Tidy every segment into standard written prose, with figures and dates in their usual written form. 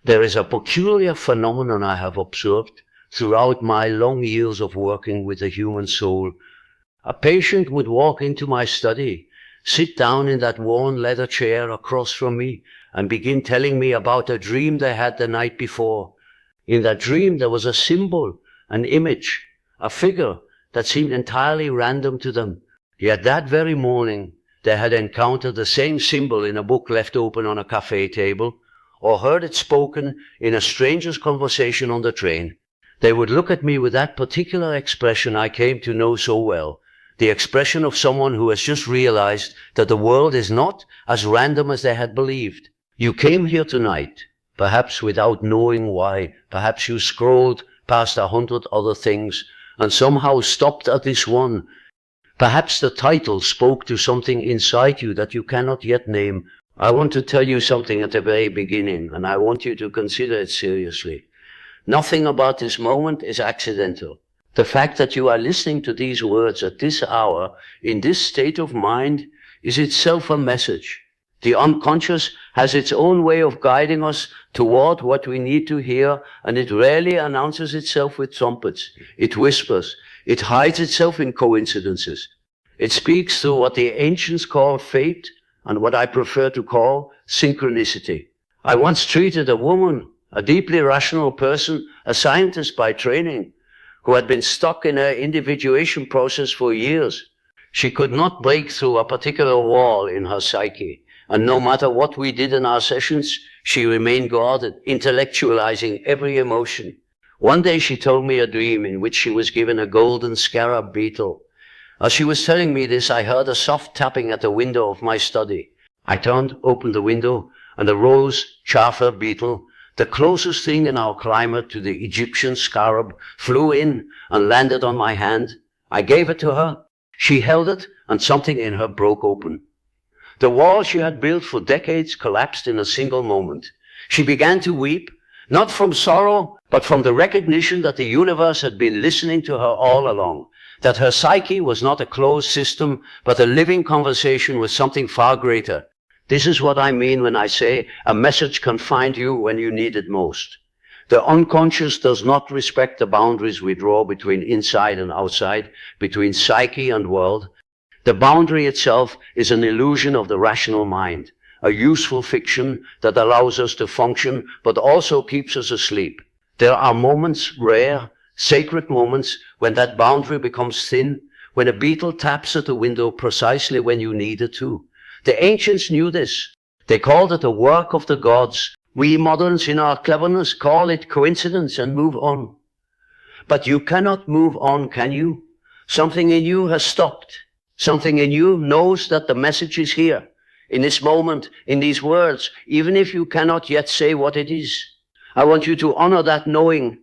There is a peculiar phenomenon I have observed throughout my long years of working with the human soul. A patient would walk into my study, sit down in that worn leather chair across from me, and begin telling me about a dream they had the night before. In that dream there was a symbol, an image, a figure that seemed entirely random to them. Yet that very morning they had encountered the same symbol in a book left open on a cafe table, or heard it spoken in a stranger's conversation on the train. They would look at me with that particular expression I came to know so well, the expression of someone who has just realized that the world is not as random as they had believed. You came here tonight, perhaps without knowing why. Perhaps you scrolled past 100 other things and somehow stopped at this one. Perhaps the title spoke to something inside you that you cannot yet name. I want to tell you something at the very beginning, and I want you to consider it seriously. Nothing about this moment is accidental. The fact that you are listening to these words at this hour, in this state of mind, is itself a message. The unconscious has its own way of guiding us toward what we need to hear, and it rarely announces itself with trumpets. It whispers. It hides itself in coincidences. It speaks through what the ancients call fate, and what I prefer to call synchronicity. I once treated a woman, a deeply rational person, a scientist by training, who had been stuck in her individuation process for years. She could not break through a particular wall in her psyche, and no matter what we did in our sessions, she remained guarded, intellectualizing every emotion. One day she told me a dream in which she was given a golden scarab beetle. As she was telling me this, I heard a soft tapping at the window of my study. I turned, opened the window, and the rose chafer beetle, the closest thing in our climate to the Egyptian scarab, flew in and landed on my hand. I gave it to her. She held it, and something in her broke open. The wall she had built for decades collapsed in a single moment. She began to weep, not from sorrow, but from the recognition that the universe had been listening to her all along, that her psyche was not a closed system, but a living conversation with something far greater. This is what I mean when I say a message can find you when you need it most. The unconscious does not respect the boundaries we draw between inside and outside, between psyche and world. The boundary itself is an illusion of the rational mind, a useful fiction that allows us to function, but also keeps us asleep. There are moments, rare, sacred moments, when that boundary becomes thin, when a beetle taps at the window precisely when you need it to. The ancients knew this. They called it a work of the gods. We moderns, in our cleverness, call it coincidence and move on. But you cannot move on, can you? Something in you has stopped. Something in you knows that the message is here, in this moment, in these words, even if you cannot yet say what it is. I want you to honor that knowing.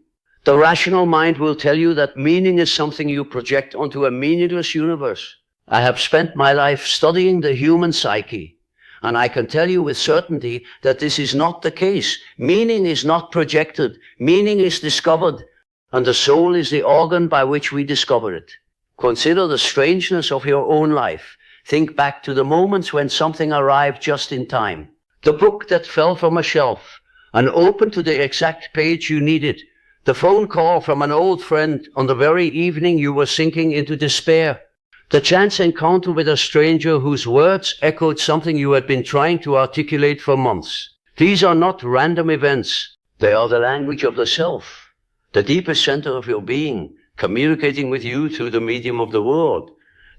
The rational mind will tell you that meaning is something you project onto a meaningless universe. I have spent my life studying the human psyche, and I can tell you with certainty that this is not the case. Meaning is not projected. Meaning is discovered, and the soul is the organ by which we discover it. Consider the strangeness of your own life. Think back to the moments when something arrived just in time. The book that fell from a shelf and opened to the exact page you needed. The phone call from an old friend on the very evening you were sinking into despair. The chance encounter with a stranger whose words echoed something you had been trying to articulate for months. These are not random events. They are the language of the self, the deepest center of your being, communicating with you through the medium of the world.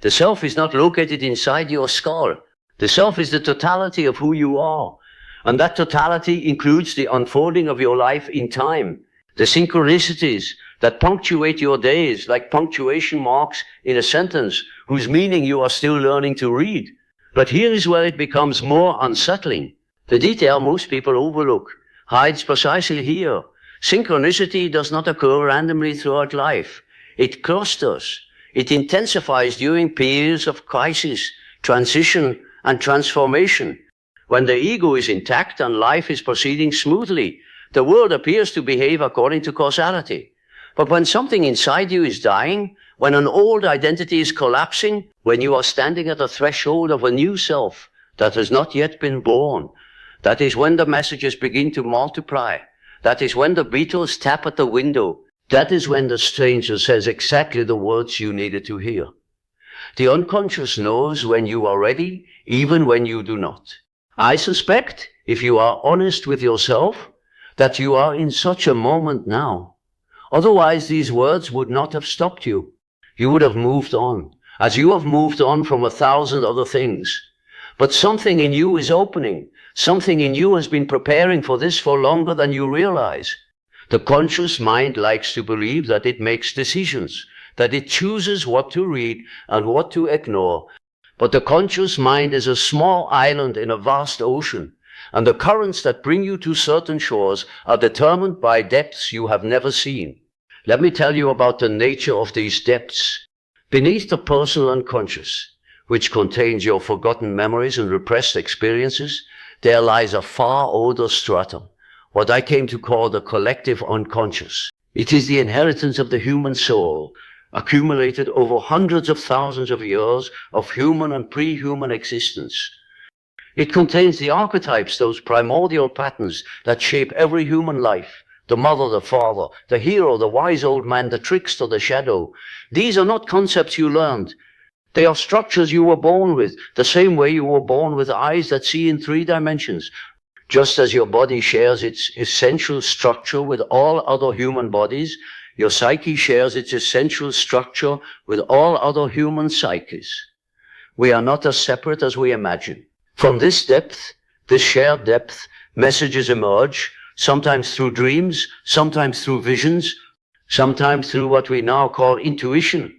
The self is not located inside your skull. The self is the totality of who you are. And that totality includes the unfolding of your life in time. The synchronicities that punctuate your days, like punctuation marks in a sentence whose meaning you are still learning to read. But here is where it becomes more unsettling. The detail most people overlook hides precisely here. Synchronicity does not occur randomly throughout life. It clusters. It intensifies during periods of crisis, transition, and transformation. When the ego is intact and life is proceeding smoothly, the world appears to behave according to causality. But when something inside you is dying, when an old identity is collapsing, when you are standing at the threshold of a new self that has not yet been born, that is when the messages begin to multiply. That is when the Beatles tap at the window. That is when the stranger says exactly the words you needed to hear. The unconscious knows when you are ready, even when you do not. I suspect, if you are honest with yourself, that you are in such a moment now. Otherwise, these words would not have stopped you. You would have moved on, as you have moved on from 1,000 other things. But something in you is opening. Something in you has been preparing for this for longer than you realize. The conscious mind likes to believe that it makes decisions, that it chooses what to read and what to ignore. But the conscious mind is a small island in a vast ocean, and the currents that bring you to certain shores are determined by depths you have never seen. Let me tell you about the nature of these depths. Beneath the personal unconscious, which contains your forgotten memories and repressed experiences, there lies a far older stratum, what I came to call the collective unconscious. It is the inheritance of the human soul, accumulated over hundreds of thousands of years of human and pre-human existence. It contains the archetypes, those primordial patterns that shape every human life. The mother, the father, the hero, the wise old man, the trickster, the shadow. These are not concepts you learned. They are structures you were born with, the same way you were born with eyes that see in 3 dimensions. Just as your body shares its essential structure with all other human bodies, your psyche shares its essential structure with all other human psyches. We are not as separate as we imagine. From this depth, this shared depth, messages emerge, sometimes through dreams, sometimes through visions, sometimes through what we now call intuition.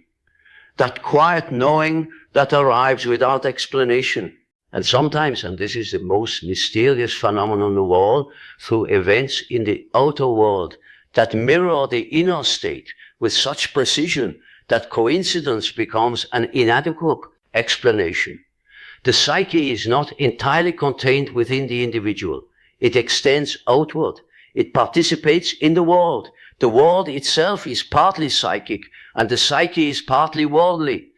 That quiet knowing that arrives without explanation. And sometimes, and this is the most mysterious phenomenon of all, through events in the outer world that mirror the inner state with such precision that coincidence becomes an inadequate explanation. The psyche is not entirely contained within the individual. It extends outward. It participates in the world. The world itself is partly psychic, and the psyche is partly worldly.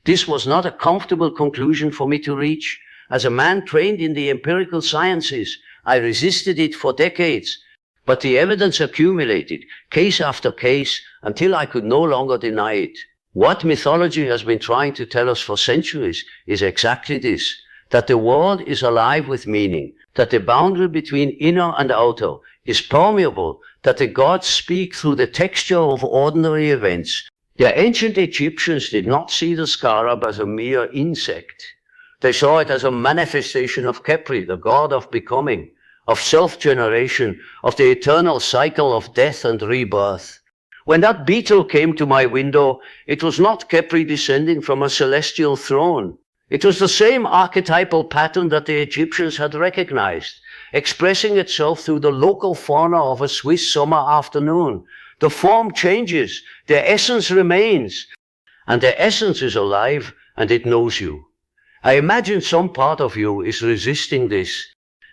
This was not a comfortable conclusion for me to reach. As a man trained in the empirical sciences, I resisted it for decades, but the evidence accumulated, case after case, until I could no longer deny it. What mythology has been trying to tell us for centuries is exactly this, that the world is alive with meaning, that the boundary between inner and outer is permeable, that the gods speak through the texture of ordinary events. The ancient Egyptians did not see the scarab as a mere insect. They saw it as a manifestation of Khepri, the god of becoming, of self-generation, of the eternal cycle of death and rebirth. When that beetle came to my window, it was not Khepri descending from a celestial throne. It was the same archetypal pattern that the Egyptians had recognized, expressing itself through the local fauna of a Swiss summer afternoon. The form changes, the essence remains, and the essence is alive and it knows you. I imagine some part of you is resisting this.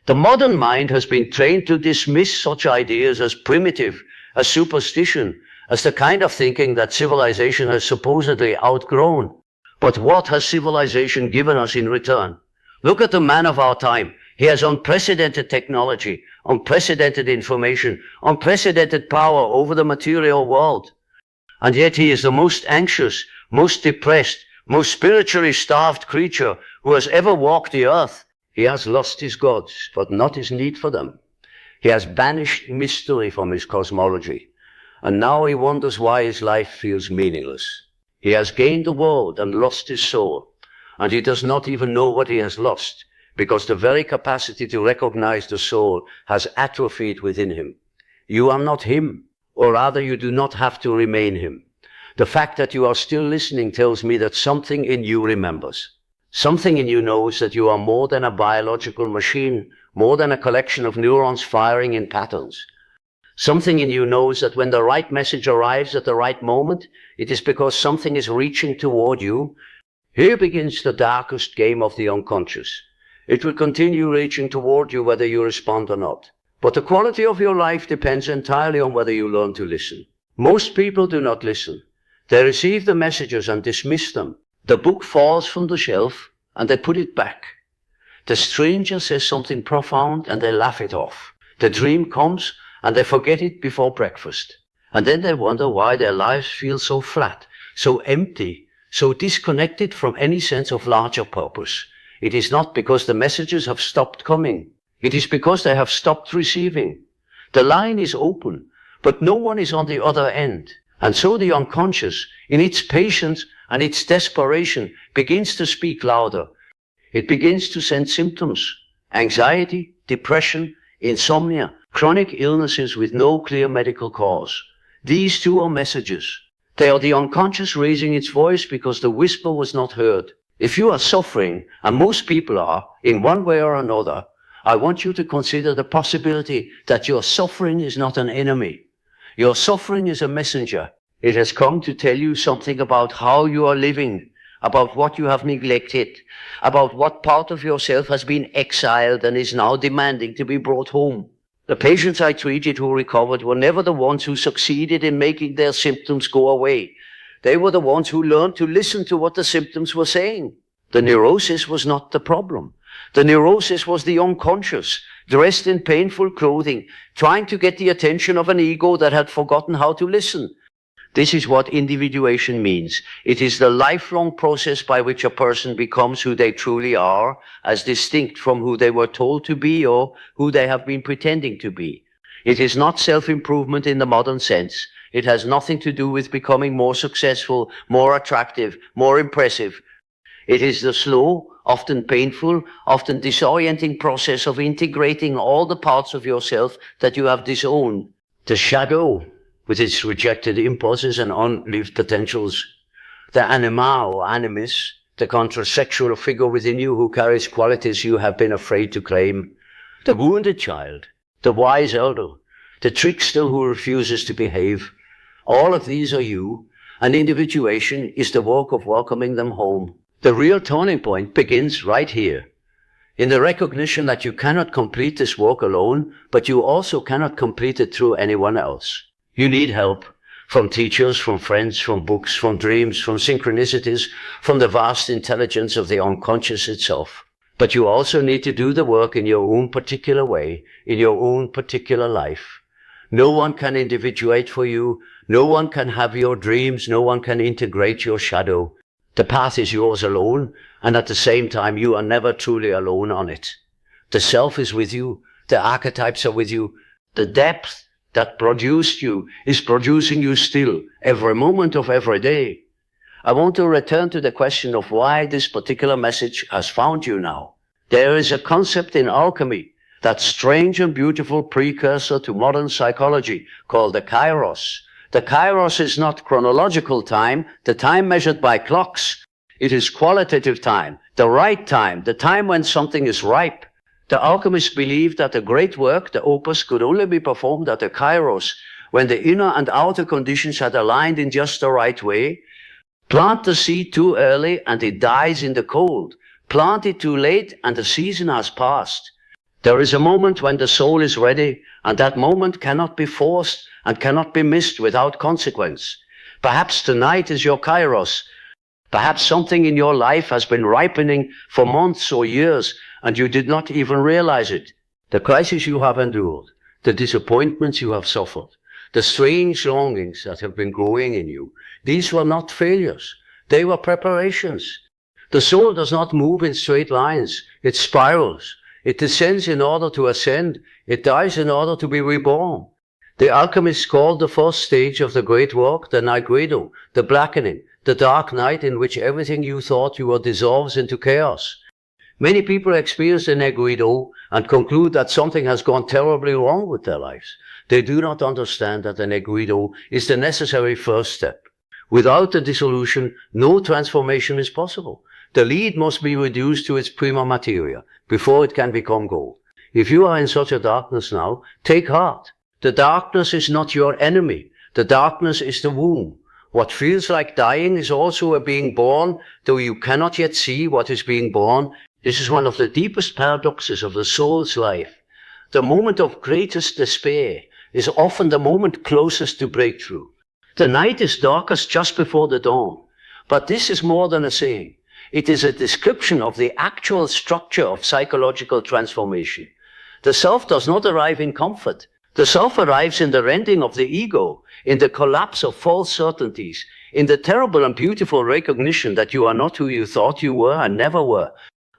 The modern mind has been trained to dismiss such ideas as primitive, as superstition, as the kind of thinking that civilization has supposedly outgrown. But what has civilization given us in return? Look at the man of our time. He has unprecedented technology, unprecedented information, unprecedented power over the material world. And yet he is the most anxious, most depressed, most spiritually starved creature who has ever walked the earth. He has lost his gods, but not his need for them. He has banished mystery from his cosmology, and now he wonders why his life feels meaningless. He has gained the world and lost his soul, and he does not even know what he has lost, because the very capacity to recognize the soul has atrophied within him. You are not him, or rather you do not have to remain him. The fact that you are still listening tells me that something in you remembers. Something in you knows that you are more than a biological machine, more than a collection of neurons firing in patterns. Something in you knows that when the right message arrives at the right moment, it is because something is reaching toward you. Here begins the darkest game of the unconscious. It will continue reaching toward you whether you respond or not. But the quality of your life depends entirely on whether you learn to listen. Most people do not listen. They receive the messages and dismiss them. The book falls from the shelf and they put it back. The stranger says something profound and they laugh it off. The dream comes and they forget it before breakfast. And then they wonder why their lives feel so flat, so empty, so disconnected from any sense of larger purpose. It is not because the messages have stopped coming. It is because they have stopped receiving. The line is open, but no one is on the other end. And so the unconscious, in its patience and its desperation, begins to speak louder. It begins to send symptoms: anxiety, depression, insomnia, chronic illnesses with no clear medical cause. These too are messages. They are the unconscious raising its voice because the whisper was not heard. If you are suffering, and most people are, in one way or another, I want you to consider the possibility that your suffering is not an enemy. Your suffering is a messenger. It has come to tell you something about how you are living, about what you have neglected, about what part of yourself has been exiled and is now demanding to be brought home. The patients I treated who recovered were never the ones who succeeded in making their symptoms go away. They were the ones who learned to listen to what the symptoms were saying. The neurosis was not the problem. The neurosis was the unconscious, dressed in painful clothing, trying to get the attention of an ego that had forgotten how to listen. This is what individuation means. It is the lifelong process by which a person becomes who they truly are, as distinct from who they were told to be or who they have been pretending to be. It is not self-improvement in the modern sense. It has nothing to do with becoming more successful, more attractive, more impressive. It is the slow, often painful, often disorienting process of integrating all the parts of yourself that you have disowned. The shadow, with its rejected impulses and unlived potentials. The anima or animus, the contrasexual figure within you who carries qualities you have been afraid to claim. The wounded child, the wise elder, the trickster who refuses to behave. All of these are you, and individuation is the work of welcoming them home. The real turning point begins right here, in the recognition that you cannot complete this work alone, but you also cannot complete it through anyone else. You need help from teachers, from friends, from books, from dreams, from synchronicities, from the vast intelligence of the unconscious itself. But you also need to do the work in your own particular way, in your own particular life. No one can individuate for you. No one can have your dreams. No one can integrate your shadow. The path is yours alone, and at the same time you are never truly alone on it. The self is with you. The archetypes are with you. The depth that produced you is producing you still, every moment of every day. I want to return to the question of why this particular message has found you now. There is a concept in alchemy, that strange and beautiful precursor to modern psychology, called the kairos. The kairos is not chronological time, the time measured by clocks. It is qualitative time, the time when something is ripe. The alchemists believed that the great work, the opus, could only be performed at the kairos, when the inner and outer conditions had aligned in just the right way. Plant the seed too early and it dies in the cold. Plant it too late and the season has passed. There is a moment when the soul is ready, and that moment cannot be forced and cannot be missed without consequence. Perhaps tonight is your kairos. Perhaps something in your life has been ripening for months or years, and you did not even realize it. The crisis you have endured, the disappointments you have suffered, the strange longings that have been growing in you, these were not failures. They were preparations. The soul does not move in straight lines. It spirals. It descends in order to ascend. It dies in order to be reborn. The alchemists called the first stage of the great work the nigredo, the blackening, the dark night in which everything you thought you were dissolves into chaos. Many people experience the nigredo and conclude that something has gone terribly wrong with their lives. They do not understand that the nigredo is the necessary first step. Without the dissolution, no transformation is possible. The lead must be reduced to its prima materia before it can become gold. If you are in such a darkness now, take heart. The darkness is not your enemy. The darkness is the womb. What feels like dying is also a being born, though you cannot yet see what is being born. This is one of the deepest paradoxes of the soul's life. The moment of greatest despair is often the moment closest to breakthrough. The night is darkest just before the dawn. But this is more than a saying. It is a description of the actual structure of psychological transformation. The self does not arrive in comfort. The self arrives in the rending of the ego, in the collapse of false certainties, in the terrible and beautiful recognition that you are not who you thought you were and never were.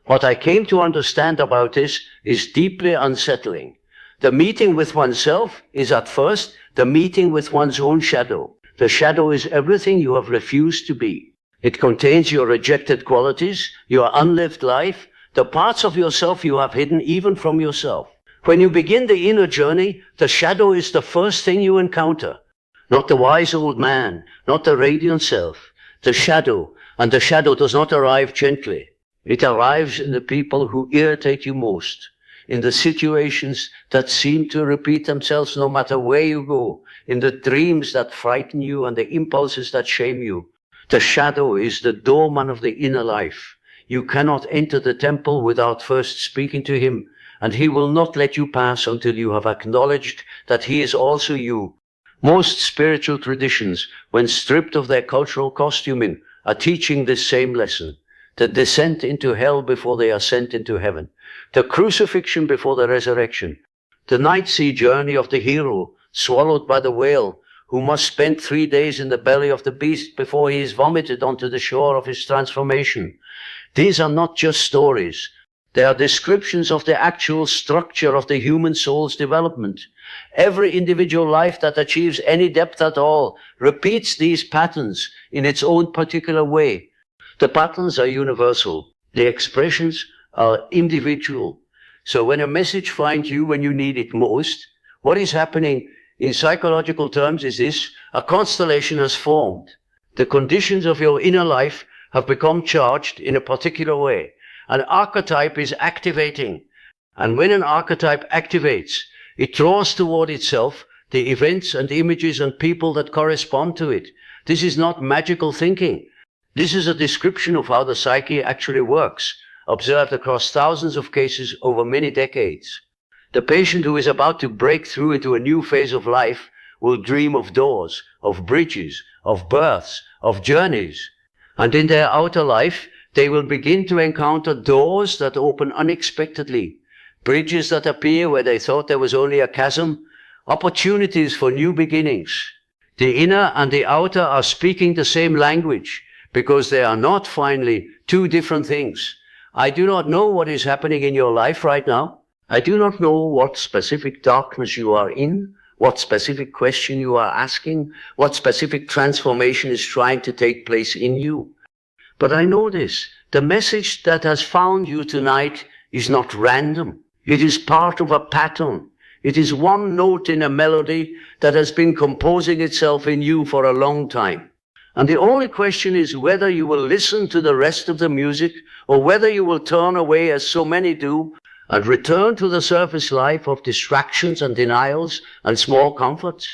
What I came to understand about this is deeply unsettling. The meeting with oneself is at first the meeting with one's own shadow. The shadow is everything you have refused to be. It contains your rejected qualities, your unlived life, the parts of yourself you have hidden even from yourself. When you begin the inner journey, the shadow is the first thing you encounter. Not the wise old man, not the radiant self, the shadow, and the shadow does not arrive gently. It arrives in the people who irritate you most, in the situations that seem to repeat themselves no matter where you go, in the dreams that frighten you and the impulses that shame you. The shadow is the doorman of the inner life. You cannot enter the temple without first speaking to him, and he will not let you pass until you have acknowledged that he is also you. Most spiritual traditions, when stripped of their cultural costuming, are teaching this same lesson. The descent into hell before they are sent into heaven. The crucifixion before the resurrection. The night sea journey of the hero, swallowed by the whale, who must spend 3 days in the belly of the beast before he is vomited onto the shore of his transformation. These are not just stories. They are descriptions of the actual structure of the human soul's development. Every individual life that achieves any depth at all repeats these patterns in its own particular way. The patterns are universal. The expressions are individual. So when a message finds you when you need it most, what is happening in psychological terms is this: a constellation has formed. The conditions of your inner life have become charged in a particular way. An archetype is activating. And when an archetype activates, it draws toward itself the events and images and people that correspond to it. This is not magical thinking. This is a description of how the psyche actually works, observed across thousands of cases over many decades. The patient who is about to break through into a new phase of life will dream of doors, of bridges, of births, of journeys. And in their outer life, they will begin to encounter doors that open unexpectedly, bridges that appear where they thought there was only a chasm, opportunities for new beginnings. The inner and the outer are speaking the same language, because they are not, finally, two different things. I do not know what is happening in your life right now. I do not know what specific darkness you are in, what specific question you are asking, what specific transformation is trying to take place in you. But I know this: the message that has found you tonight is not random. It is part of a pattern. It is one note in a melody that has been composing itself in you for a long time. And the only question is whether you will listen to the rest of the music, or whether you will turn away, as so many do, and return to the surface life of distractions and denials and small comforts.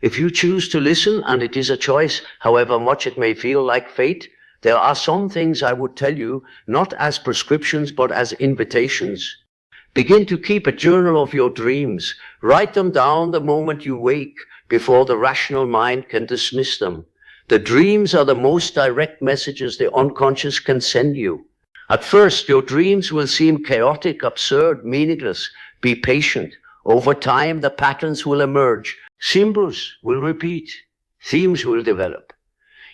If you choose to listen, and it is a choice, however much it may feel like fate, there are some things I would tell you, not as prescriptions, but as invitations. Begin to keep a journal of your dreams. Write them down the moment you wake, before the rational mind can dismiss them. The dreams are the most direct messages the unconscious can send you. At first, your dreams will seem chaotic, absurd, meaningless. Be patient. Over time, the patterns will emerge. Symbols will repeat. Themes will develop.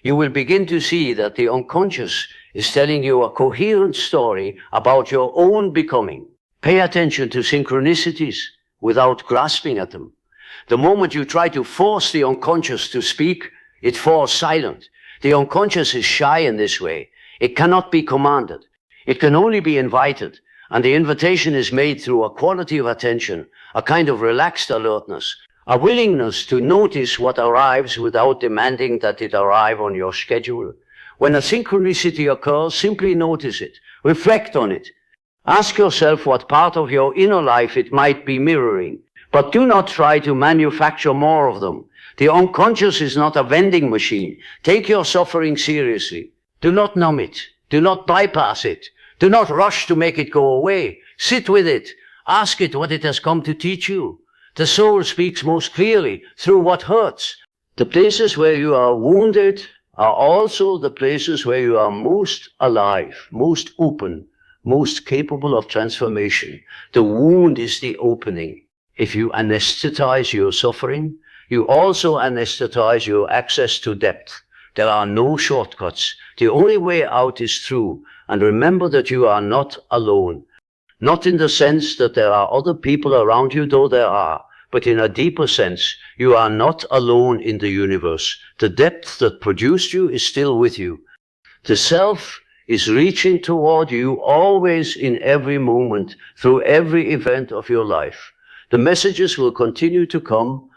You will begin to see that the unconscious is telling you a coherent story about your own becoming. Pay attention to synchronicities without grasping at them. The moment you try to force the unconscious to speak, it falls silent. The unconscious is shy in this way. It cannot be commanded. It can only be invited, and the invitation is made through a quality of attention, a kind of relaxed alertness, a willingness to notice what arrives without demanding that it arrive on your schedule. When a synchronicity occurs, simply notice it, reflect on it. Ask yourself what part of your inner life it might be mirroring, but do not try to manufacture more of them. The unconscious is not a vending machine. Take your suffering seriously. Do not numb it. Do not bypass it. Do not rush to make it go away. Sit with it. Ask it what it has come to teach you. The soul speaks most clearly through what hurts. The places where you are wounded are also the places where you are most alive, most open, most capable of transformation. The wound is the opening. If you anesthetize your suffering, you also anesthetize your access to depth. There are no shortcuts. The only way out is through. And remember that you are not alone. Not in the sense that there are other people around you, though there are, but in a deeper sense, you are not alone in the universe. The depth that produced you is still with you. The self is reaching toward you always in every moment, through every event of your life. The messages will continue to come.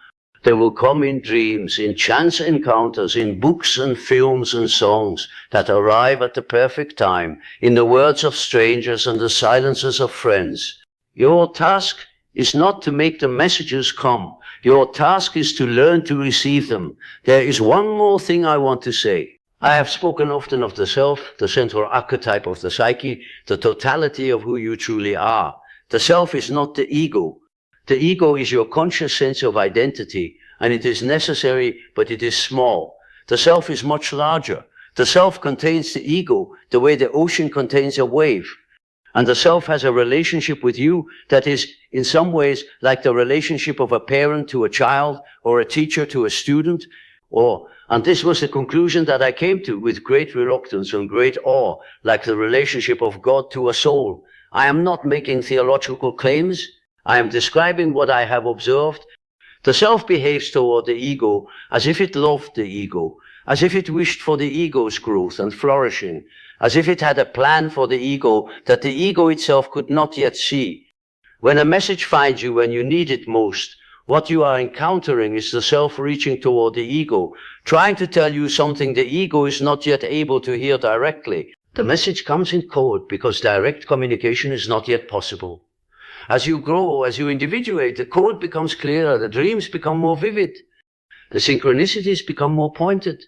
They will come in dreams, in chance encounters, in books and films and songs that arrive at the perfect time, in the words of strangers and the silences of friends. Your task is not to make the messages come. Your task is to learn to receive them. There is one more thing I want to say. I have spoken often of the self, the central archetype of the psyche, the totality of who you truly are. The self is not the ego. The ego is your conscious sense of identity, and it is necessary, but it is small. The self is much larger. The self contains the ego, the way the ocean contains a wave. And the self has a relationship with you that is, in some ways, like the relationship of a parent to a child, or a teacher to a student, and this was the conclusion that I came to with great reluctance and great awe, like the relationship of God to a soul. I am not making theological claims. I am describing what I have observed. The self behaves toward the ego as if it loved the ego, as if it wished for the ego's growth and flourishing, as if it had a plan for the ego that the ego itself could not yet see. When a message finds you when you need it most, what you are encountering is the self reaching toward the ego, trying to tell you something the ego is not yet able to hear directly. The message comes in code because direct communication is not yet possible. As you grow, as you individuate, the code becomes clearer, the dreams become more vivid, the synchronicities become more pointed,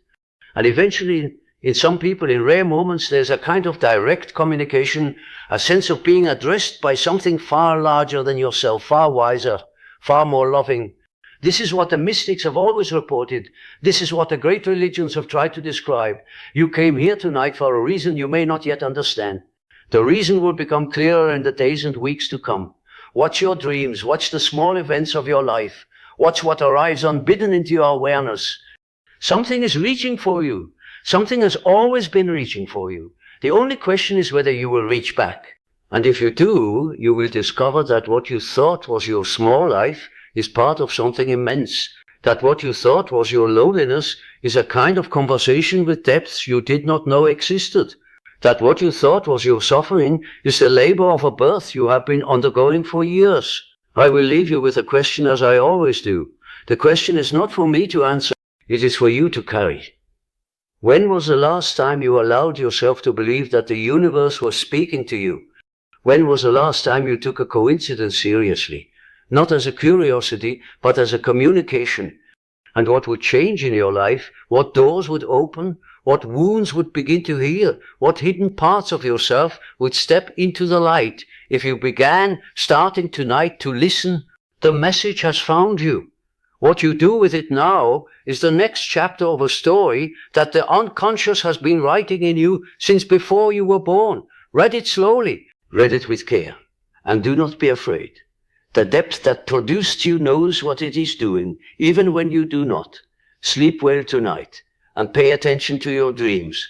and eventually, in some people, in rare moments, there's a kind of direct communication, a sense of being addressed by something far larger than yourself, far wiser, far more loving. This is what the mystics have always reported. This is what the great religions have tried to describe. You came here tonight for a reason you may not yet understand. The reason will become clearer in the days and weeks to come. Watch your dreams, watch the small events of your life, watch what arrives unbidden into your awareness. Something is reaching for you. Something has always been reaching for you. The only question is whether you will reach back. And if you do, you will discover that what you thought was your small life is part of something immense. That what you thought was your loneliness is a kind of conversation with depths you did not know existed. That what you thought was your suffering is the labor of a birth you have been undergoing for years. I will leave you with a question as I always do. The question is not for me to answer, it is for you to carry. When was the last time you allowed yourself to believe that the universe was speaking to you? When was the last time you took a coincidence seriously? Not as a curiosity, but as a communication. And what would change in your life? What doors would open? What wounds would begin to heal? What hidden parts of yourself would step into the light if you began starting tonight to listen? The message has found you. What you do with it now is the next chapter of a story that the unconscious has been writing in you since before you were born. Read it slowly. Read it with care. And do not be afraid. The depth that produced you knows what it is doing, even when you do not. Sleep well tonight, and pay attention to your dreams.